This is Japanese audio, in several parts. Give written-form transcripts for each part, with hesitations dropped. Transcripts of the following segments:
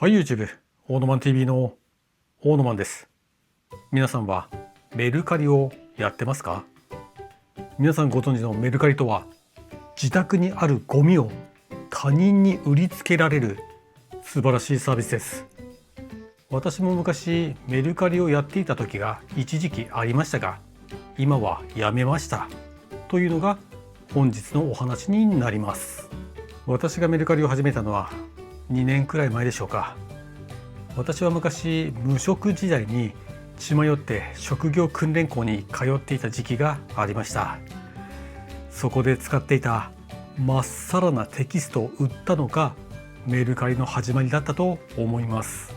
はい、YouTube オーノマン TV のオーノマンです。皆さんはメルカリをやってますか？皆さんご存知のメルカリとは、自宅にあるゴミを他人に売りつけられる素晴らしいサービスです。私も昔メルカリをやっていた時が一時期ありましたが、今はやめましたというのが本日のお話になります。私がメルカリを始めたのは2年くらい前でしょうか。私は昔無職時代に血迷って職業訓練校に通っていた時期がありました。そこで使っていたまっさらなテキストを売ったのがメルカリの始まりだったと思います。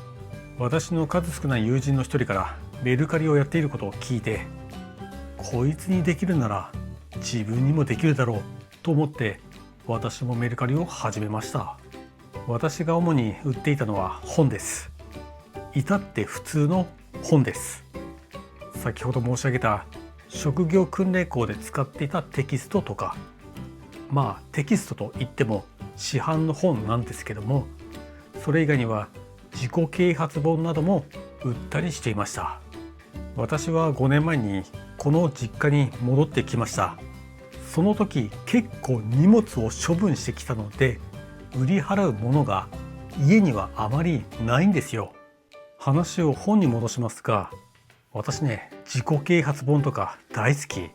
私の数少ない友人の一人からメルカリをやっていることを聞いて、こいつにできるなら自分にもできるだろうと思って私もメルカリを始めました。私が主に売っていたのは本です。至って普通の本です。先ほど申し上げた職業訓練校で使っていたテキストとか、テキストといっても市販の本なんですけども、それ以外には自己啓発本なども売ったりしていました。私は5年前にこの実家に戻ってきました。その時結構荷物を処分してきたので、売り払うものが家にはあまりないんですよ。話を本に戻しますが、私ね、自己啓発本とか大好き。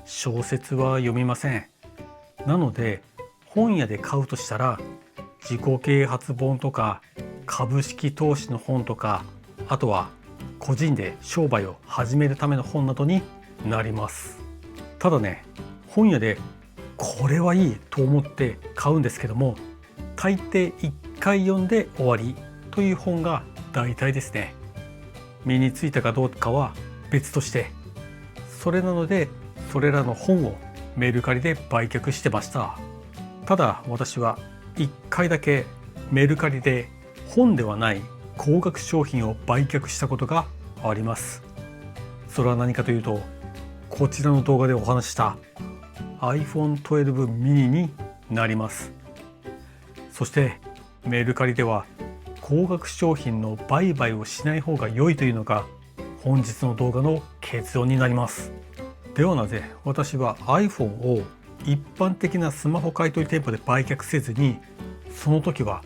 小説は読みません。なので本屋で買うとしたら自己啓発本とか株式投資の本とか、あとは個人で商売を始めるための本などになります。ただね、本屋でこれはいいと思って買うんですけども、大抵1回読んで終わりという本が大体ですね。身についたかどうかは別として、それなのでそれらの本をメルカリで売却してました。ただ私は1回だけメルカリで本ではない高額商品を売却したことがあります。それは何かというと、こちらの動画でお話しした iPhone 12 mini になります。そしてメルカリでは高額商品の売買をしない方が良いというのが本日の動画の結論になります。ではなぜ私は iPhone を一般的なスマホ買取店舗で売却せずに、その時は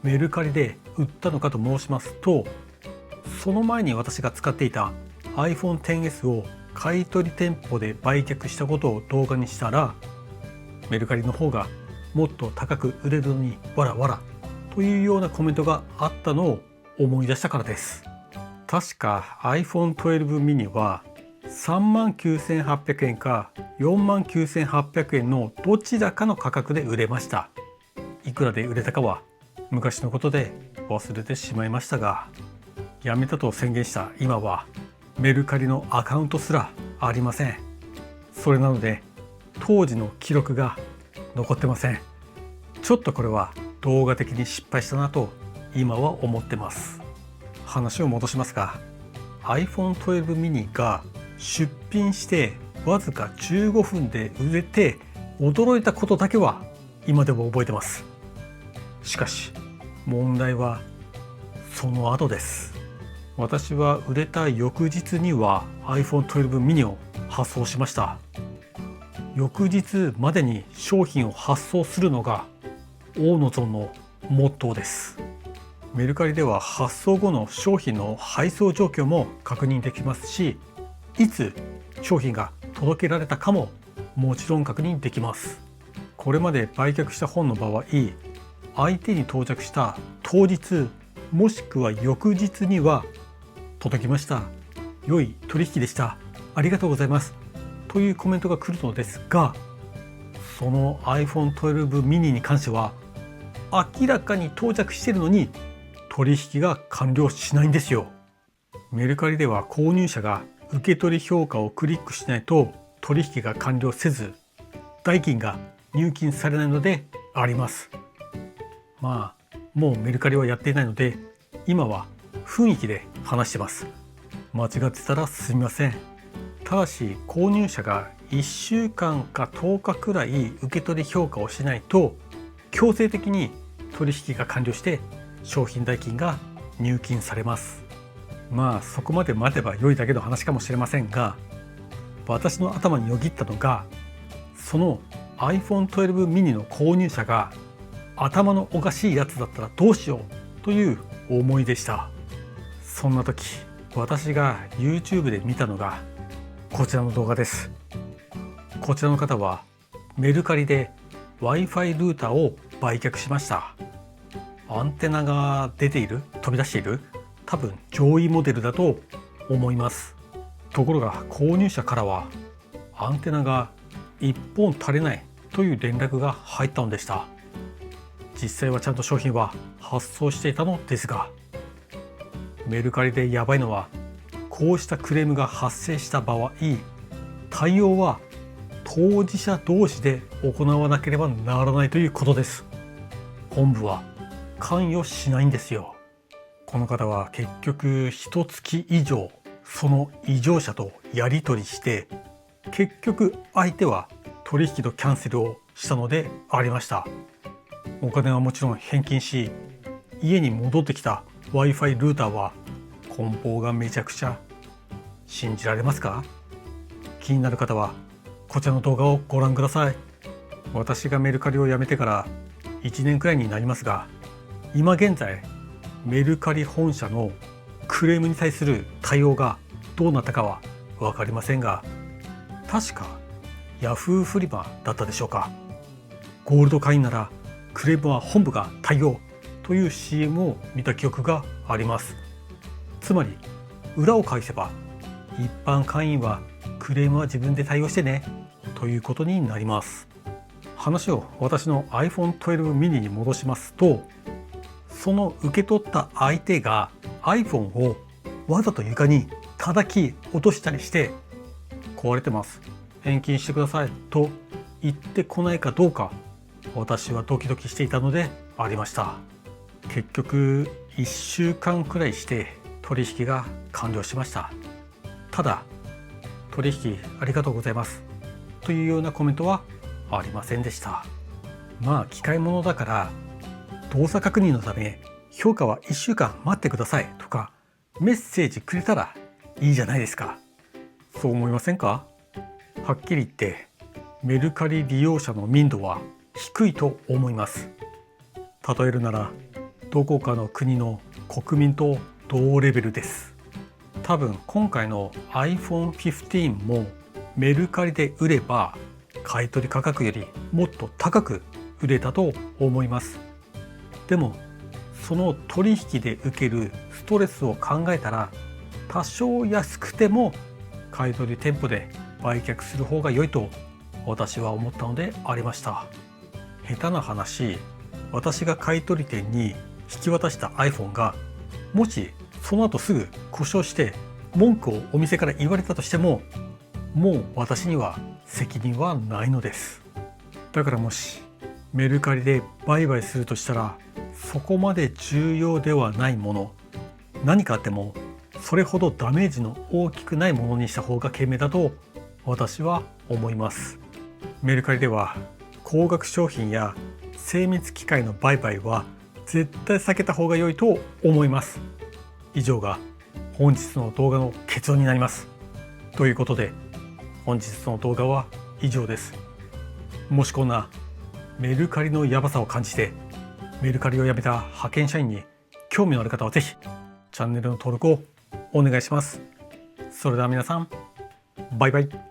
メルカリで売ったのかと申しますと、その前に私が使っていた iPhone XS を買取店舗で売却したことを動画にしたら、メルカリの方がもっと高く売れるのにわらわらというようなコメントがあったのを思い出したからです。確か iPhone 12 mini は39,800円か49,800円のどちらかの価格で売れました。いくらで売れたかは昔のことで忘れてしまいましたが、やめたと宣言した今はメルカリのアカウントすらありません。それなので当時の記録が残ってません。ちょっとこれは動画的に失敗したなと今は思ってます。話を戻しますが、 iPhone 12 mini が出品してわずか15分で売れて驚いたことだけは今でも覚えてます。しかし問題はその後です。私は売れた翌日には iPhone 12 mini を発送しました。翌日までに商品を発送するのがオーノゾンのモットーです。メルカリでは発送後の商品の配送状況も確認できますし、いつ商品が届けられたかももちろん確認できます。これまで売却した本の場合、相手に到着した当日もしくは翌日には、届きました、良い取引でした、ありがとうございますというコメントが来るのですが、その iPhone 12 mini に関しては明らかに到着しているのに取引が完了しないんですよ。メルカリでは購入者が受け取り評価をクリックしないと取引が完了せず、代金が入金されないのであります。もうメルカリはやっていないので今は雰囲気で話してます。間違ってたらすみません。ただし購入者が1週間か10日くらい受け取り評価をしないと強制的に取引が完了して商品代金が入金されます。まあそこまで待てば良いだけの話かもしれませんが、私の頭によぎったのが、その iPhone 12 mini の購入者が頭のおかしいやつだったらどうしようという思いでした。そんな時、私が YouTube で見たのがこちらの動画です。こちらの方はメルカリで Wi-Fi ルーターを売却しました。アンテナが出ている、飛び出している、多分上位モデルだと思います。ところが購入者からはアンテナが1本足りないという連絡が入ったのでした。実際はちゃんと商品は発送していたのですが、メルカリでやばいのは、こうしたクレームが発生した場合、対応は当事者同士で行わなければならないということです。本部は関与しないんですよ。この方は結局1月以上その異常者とやり取りして、結局相手は取引のキャンセルをしたのでありました。お金はもちろん返金し、家に戻ってきた Wi-Fi ルーターは梱包がめちゃくちゃ。信じられますか？気になる方はこちらの動画をご覧ください。私がメルカリを辞めてから1年くらいになりますが、今現在メルカリ本社のクレームに対する対応がどうなったかは分かりませんが、確か Yahoo フリマだったでしょうか。ゴールド会員ならクレームは本部が対応という CM を見た記憶があります。つまり裏を返せば、一般会員はクレームは自分で対応してねということになります。話を私の iPhone 12 mini に戻しますと、その受け取った相手が iPhone をわざと床に叩き落としたりして、壊れてます、返金してくださいと言ってこないかどうか、私はドキドキしていたのでありました。結局1週間くらいして取引が完了しました。ただ取引ありがとうございますというようなコメントはありませんでした。まあ機械物だから動作確認のため評価は1週間待ってくださいとかメッセージくれたらいいじゃないですか。そう思いませんか？はっきり言ってメルカリ利用者の民度は低いと思います。例えるならどこかの国の国民と同レベルです。多分今回の iPhone 15もメルカリで売れば買い取り価格よりもっと高く売れたと思います。でもその取引で受けるストレスを考えたら、多少安くても買い取り店舗で売却する方が良いと私は思ったのでありました。下手な話、私が買い取り店に引き渡した iPhone がもしその後すぐ故障して文句をお店から言われたとしても、もう私には責任はないのです。だからもしメルカリで売買するとしたら、そこまで重要ではないもの、何かあってもそれほどダメージの大きくないものにした方が賢明だと私は思います。メルカリでは高額商品や精密機械の売買は絶対避けた方が良いと思います。以上が本日の動画の結論になります。ということで本日の動画は以上です。もしこんなメルカリのヤバさを感じてメルカリを辞めた派遣社員に興味のある方はぜひチャンネルの登録をお願いします。それでは皆さん、バイバイ。